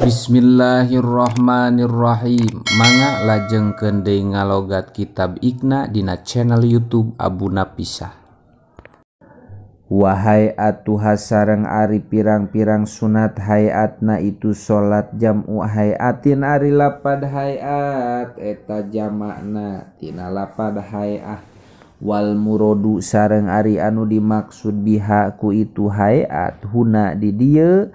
Bismillahirrahmanirrahim. Mangga lajengkeun deui ngalogat kitab Iqna dina channel YouTube Abuna Pisah. Wahai atuha sareng ari pirang-pirang sunat hayatna itu salat jam'u hayatin ari lapad hayat eta jamakna tina lapad hayat wal muradu sareng ari anu dimaksud biha ku itu hayat huna di dieu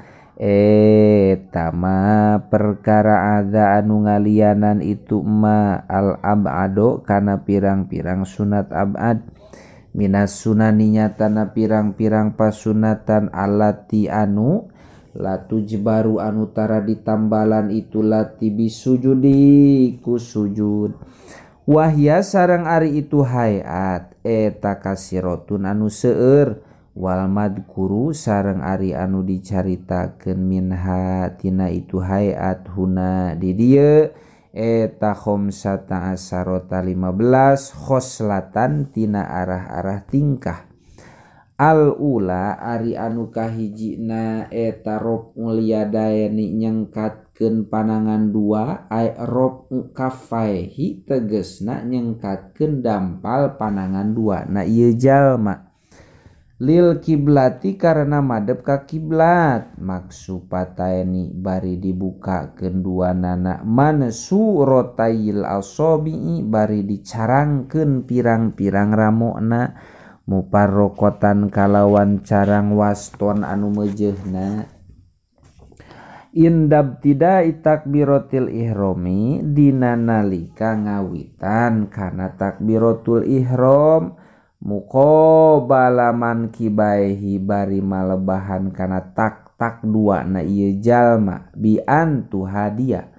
tama perkara ada anu ngalianan itu ma al abado kana pirang-pirang sunat abad minas sunaninya tanah pirang-pirang pasunatan alati anu latu jebaru anu tara ditambalan itu lati bisujudi ku sujud wahya sareng ari itu hayat eta kasirotun anu seueur wal madkuru sareng ari anu dicaritakeun minha tina itu hayat huna di dieu eta khomsata asarota 15 khoslatan tina arah-arah tingkah al ula ari anu kahijina eta rob'ul yadaini nyengkatkeun panangan dua ay rob'u kaffaihi tegesna nyengkatkeun dampal panangan dua na ieu jalma lil kiblati karena madep ka kiblat maksud pataeni bari dibuka kedua nana mansu rotayil asobi bari dicarangkeun pirang-pirang ramokna muparrokotan kalawan carang waston anu meujeuhna indab tidak takbiratul ihrami dina nalika ngawitan kana takbiratul ihram muqobalaman kibaihi bari malebahan kana tak dua na ieu jalma bi antu hadiah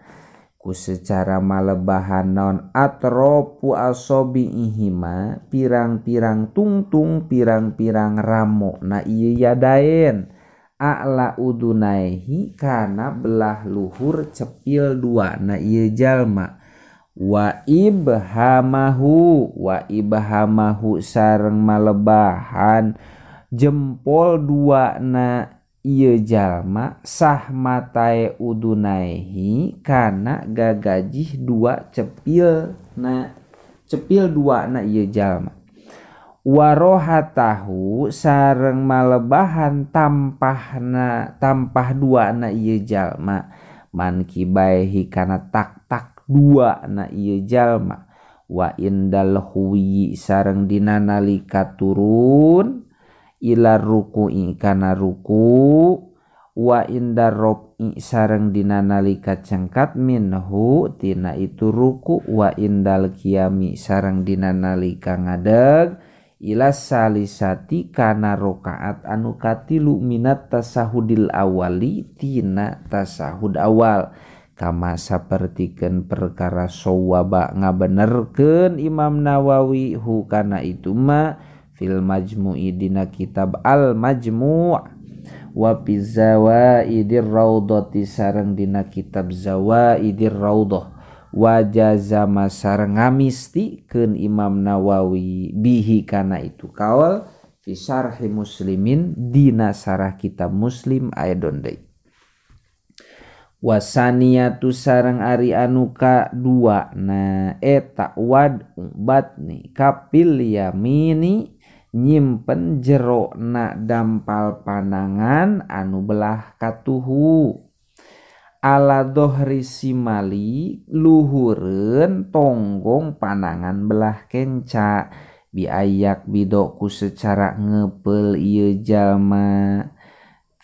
ku secara malebahan naon atropu asobi ihima pirang-pirang tungtung pirang-pirang ramo na ieu yadaen a'la udunaihi kana belah luhur cepil dua na ieu jalma wa ibhamahu sareng malebahan jempol dua na ieu jalma sah matae udunaihi kana gagajih dua cepil dua na ieu jalma warohatahu sareng malebahan tampah dua na ieu jalma man kibaihi kana tak dua na ieu jalma wa indal huwi sareng dina nalika turun ila ruku'i kana ruku wa indar robi sareng dina nalika cengkat minhu tina itu ruku wa indal qiyami sareng dina nalika ngadeg ila salisati kana rakaat anu katilu minat tasahudil awali tina tasahud awal kama sapertikeun perkara sawaba ngabenerkeun Imam Nawawi hukana itu ma fil majmu'i dina kitab al majmu' wa fi zawaidir raudhati sareng dina kitab zawaidir raudhah wa jazama sareng ngamistikeun Imam Nawawi bihi kana itu kaul fi syarhi muslimin dina sarah kitab muslim aidon deui wasaniyatu sareng ari anu ka dua na eta wad batni kapil yamini nyimpen jero na dampal panangan anu belah katuhu ala dohri simali luhureun tonggong panangan belah kenca biayak bidoku secara ngeupel ieu jalma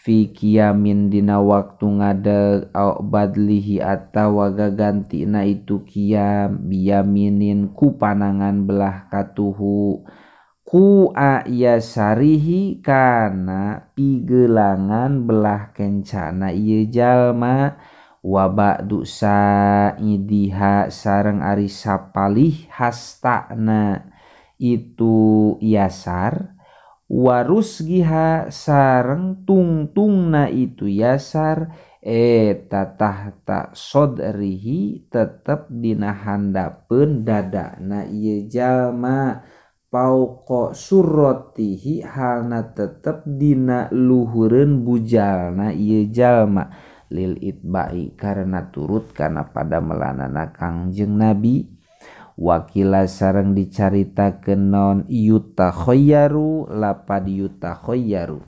fi qiyamin dina waktu ngadeg au badlihi atawa gagantina itu qiyam biyaminin ku panangan belah katuhu ku ayasarihi kana pigelangan belah kencana ieu jalma wa ba'du sa'idiha sareng ari sapalih hastana itu yasar warusgiha sareng tungtungna itu yasar eta tahta sodrihi tetep dina handapeun dadana ieu jalma pauko surrotihi halna tetep dina luhureun bujalna ieu jalma lil itba'i karena turut kana pada melanana Kangjeng Nabi. Wakila sareng dicaritakeun naon yutakhayyaru lapad yutakhayyaru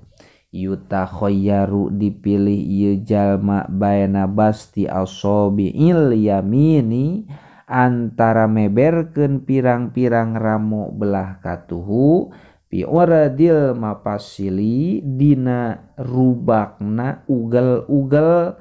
dipilih ieu jalma baina basti asabi'il yamini antara meberkeun pirang-pirang ramo belah katuhu fi uradil mapasili dina rubakna ugel-ugel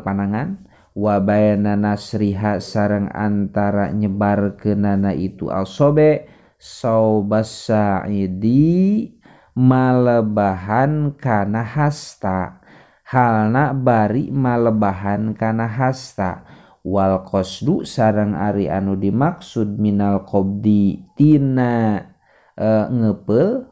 panangan wa baina nasriha sareng antara nyebarkeunana itu asobe saubas sa'idi malebahan kana hasta halna bari malebahan kana hasta wal qasdu sareng ari anu dimaksud minal qabdi tina ngeupel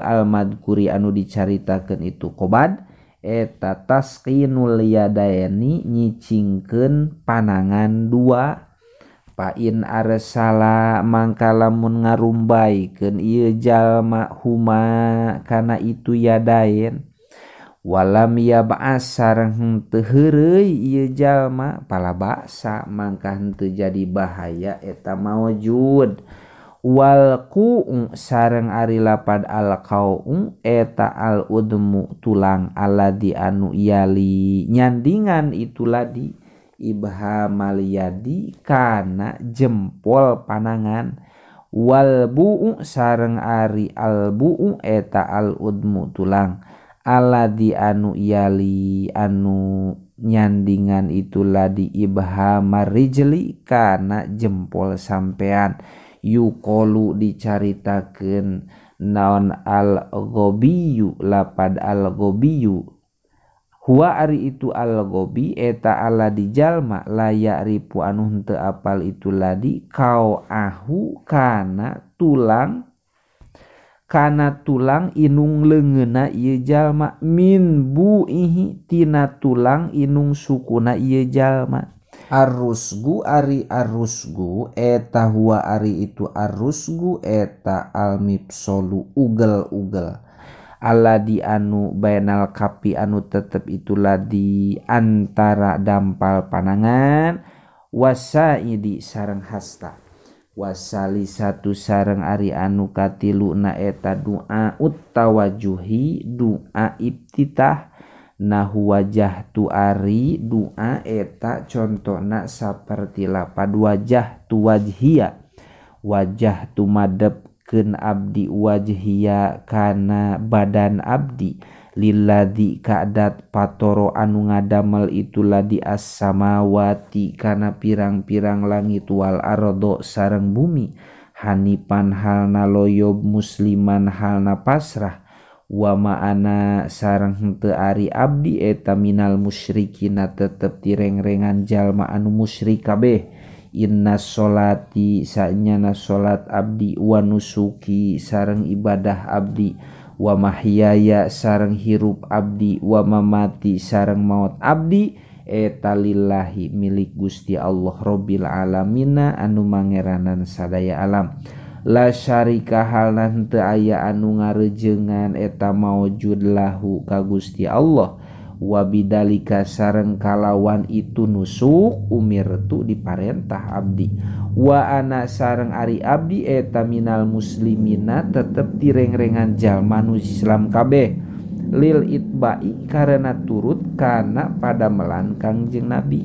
al madkuri anu dicaritakeun itu qobad eta tasqinul yadaini nyicingkeun panangan dua pain arsala mangka lamun ngarumbaikeun ieu jalma huma kana itu yadain walam yab'as sareng henteu heureuy ieu jalma pala ba'sa mangka henteu jadi bahaya eta mawjud wal qu'u sareng ari lapad al qa'u eta al udmu tulang alladhi anu yali nyandingan itu ladi ibhamal yadi kana jempol panangan wal bu'u sareng ari al bu'u eta al udmu tulang alladzi anu yali anu nyandingan itulah di ibhamar rijli kana jempol sampean yuqolu dicaritakeun naon al ghabiyu lapad al ghabiyu huwa ari itu al ghabi eta alladzi jalma la ya'rifu anu henteu apal itu ladi kau ahu kana tulang inung leungeuna ieu jalma min buihi tina tulang inung sukuna ieu jalma arusgu ari arusgu eta huwa ari itu arusgu eta almipsolu ugel-ugel alladzi anu bainal kapi anu tetep itulah di antara dampal panangan wasaidi sareng hasta wasali satu sareng ari anu katilu na eta doa utawajuhi doa ibtitah nahu wajah tu ari doa eta contona saperti lapad wajah tu wajhiya wajah tu madepkeun abdi wajhiya kana badan abdi lilladzi ka'dat patoro anu ngadamel itulah di as-samawati kana pirang-pirang langit wal ardo sareng bumi hanipan halna loyob musliman halna pasrah wa ma'ana sareng henteu ari abdi eta minal musyrikina tetep direng-rengan jalma anu musyrik kabeh inna sholati sanyana salat abdi wa nusuki sareng ibadah abdi wa mahyaya sareng hirup abdi wa mamati sareng maut abdi eta lillahi milik Gusti Allah Rabbil alamina anu mangeranan sadaya alam la syarika halna henteu aya anu ngareujeungan eta maujud lahu ka Gusti Allah wa bidzalika sareng kalawan itu nusuk umirtu diparentah abdi wa ana sareng ari abdi eta minal muslimina tetep direng-rengan jalma nu Islam kabeh lil itba'i karena turut kana pada melan Kangjeng Nabi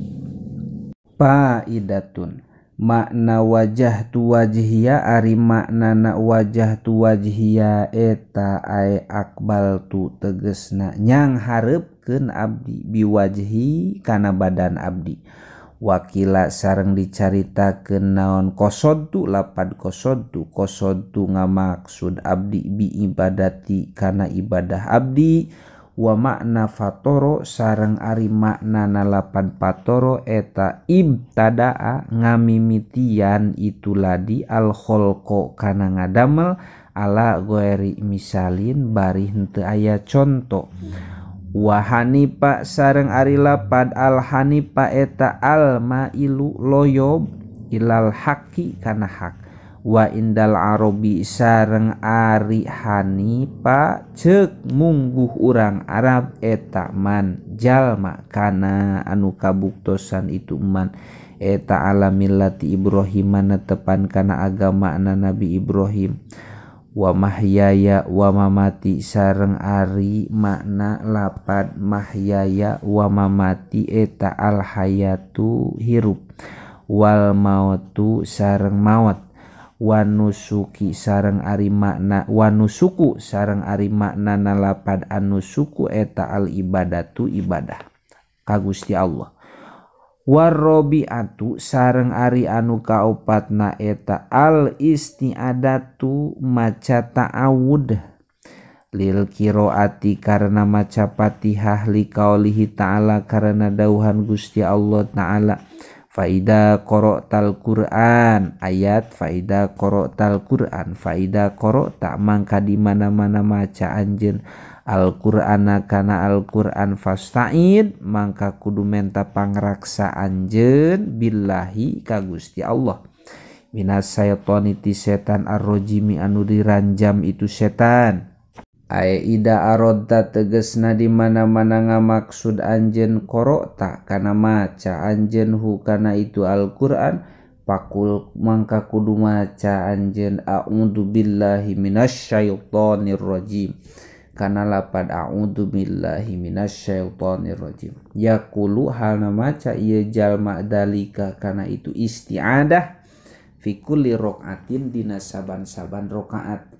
faidatun makna wajah tu wajhiya ari maknana wajah tu wajhiya eta ay akbal tu tegesna nyang hareupeun abdi biwajhi kana badan abdi wakila sareng dicaritakeun naon qasodtu lapad qasodtu ngamaksud abdi bi ibadati kana ibadah abdi wa makna fatoro sareng ari maknana lapad patoro eta ibtadaa ngamimitian itu ladi al kholqo kana ngadamel ala ghairi misalin bari henteu aya conto wa hanipa sareng ari lapad al hanipa eta al mailu loyob ilal haqi kana hak wa indal arabi sareng ari Hanifa ceuk mungguh urang Arab eta man jalma kana anu kabuktosan itu man eta ala millati Ibrahim netepan kana agama Nabi Ibrahim wa mahyaya wa mamati sareng ari makna lapad mahyaya wa mamati eta al hayatu hirup wal mautu sareng maut wanusuki sareng ari makna wanusuku sareng ari makna lapad anusuku eta al ibadatu ibadah ka Gusti Allah warobiatu sareng ari anu kaopatna eta al isti'adatu maca ta'awud lil qiraati karena maca Fatihah li qaulihi ta'ala karena dauhan Gusti Allah ta'ala faida qara'tal Qur'an ayat faida qara'tal Qur'an faida qara'ta mangka di mana-mana maca anjeun Al-Qur'ana kana Al-Qur'an fasta'id mangka kudu menta pangraksa anjeun billahi ka Gusti Allah minas syaitani ti setan ar-rajimi anu diranjam itu setan ida arodta tegesna di mana-mana ngamaksud anjeun qara'ta kana maca anjeun hu kana itu Al-Qur'an pakul mangka kudu maca anjeun a'udzu billahi minasyaitonir rajim kana lapad a'udzu billahi minasyaitonir rajim yaqulu halna maca ieu jalma dalika kana itu isti'adah fi kulli raqatin dina saban-saban rakaat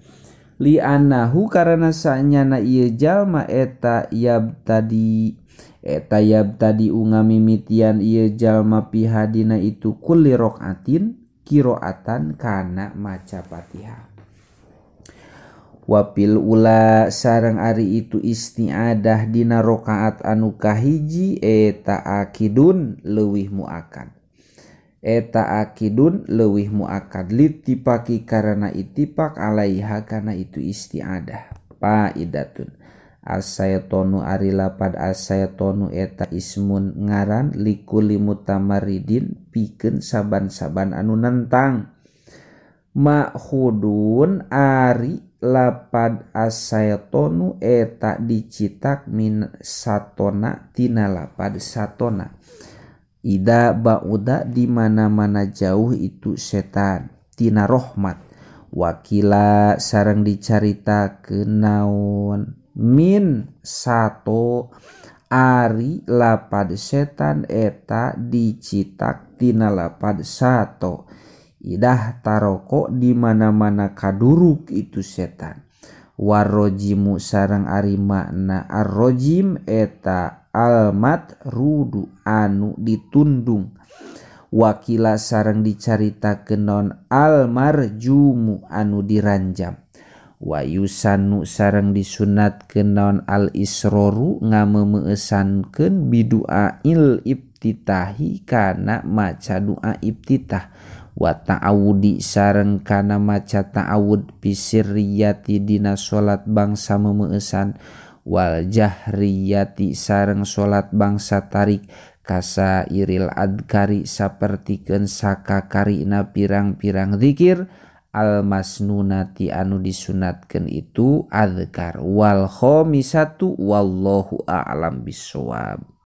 li annahu karana sanyana ieu jalma eta yabtadi ungamimitian ieu jalma pihadina itu kulli raqatin qiraatan kana maca Fatihah wapil ula sareng ari itu isti'adah dina rakaat anu kahiji eta akidun leuwih muakad litipaki karena itipak alaiha kana itu isti'adah faidatun asaitonu ari lapad asaitonu eta ismun ngaran likulli mutamaridin pikeun saban-saban anu nentang ma'khudun ari lapad asaitonu eta dicitak min satona tina lapad satona ida ba'uda di mana-mana jauh itu setan tina rahmat wakila sareng dicaritakeun naon min sato ari lapad setan eta dicitak tina lapad sato idah taroko di mana-mana kaduruk itu setan warrojimu sareng ari makna arrojim eta almat rudu anu ditundung wakila sareng dicaritakeun naon almarjumu anu diranjam wa yusannu sareng disunatkeun naon al isroru ngameueusankeun biduail ibtitahi kana maca doa ibtitah wa ta'awudi sareng kana maca ta'awud bisirriyati dina salat bangsa memeueusan wal jahriyati sareng salat bangsa tarik kasa iril adkari sapertikeun sakakarina pirang-pirang zikir al masnunati anu disunatkeun itu adzkar wal khamisatu wallahu a'lam bissawab.